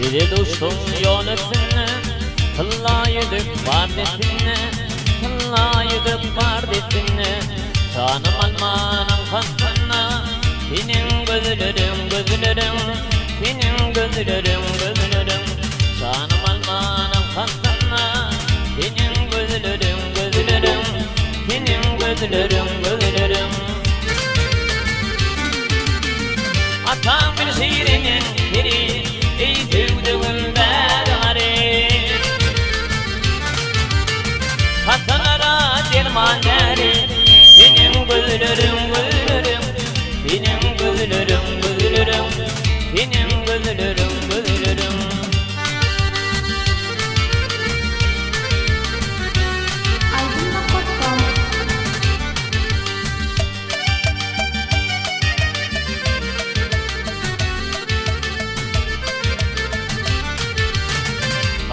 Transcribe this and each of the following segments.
Dili dostum yol etsinne, kıllayıdık var desinne, kıllayıdık var desinne. Canım almanın kansana, senin gözlerim gözlerim, senin gözlerim gözlerim. Canım almanın kansana, senin gözlerim gözlerim, senin gözlerim gözlerim. Atam bir şiirinin biri, ey sevdiğim bergari. Hasanlara dermanları, senin gözlerim gözlerim, senin gözlerim gözlerim, senin gözlerim gözlerim.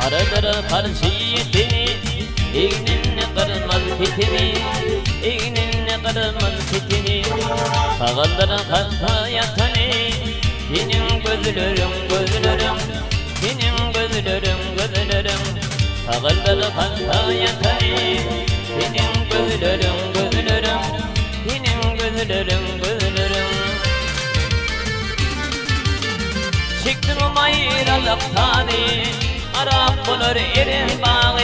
Karadır karşıyetini, eğninle kırmaz fitini, eğninle kırmaz fitini. Sağıldır hayatını, senin gözlerim gözlerim, senin gözlerim gözlerim. Sağıldır hayatını, senin gözlerim gözlerim, senin gözlerim gözlerim. Çıktım ayrılıktan, Arap olur erin bağı.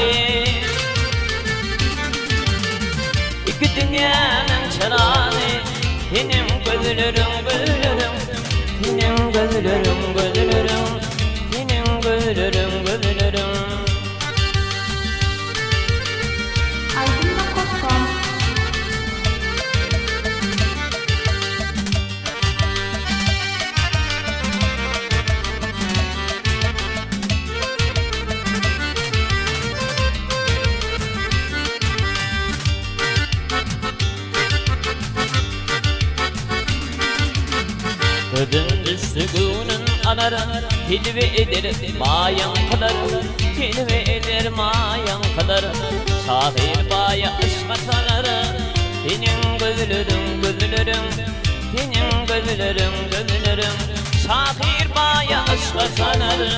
İki dünyanın çırağını, senin gözlerim gözlerim, senin gözlerim gözlerim, senin gözlerim gözlerim. Ödün düştü günün anarı, tilve eder mayan kılar, tilve eder mayan kılar. Şahir baya aşka sanarı, senin gözlerim gözlerim, senin gözlerim gözlerim. Şahir baya aşka sanarı,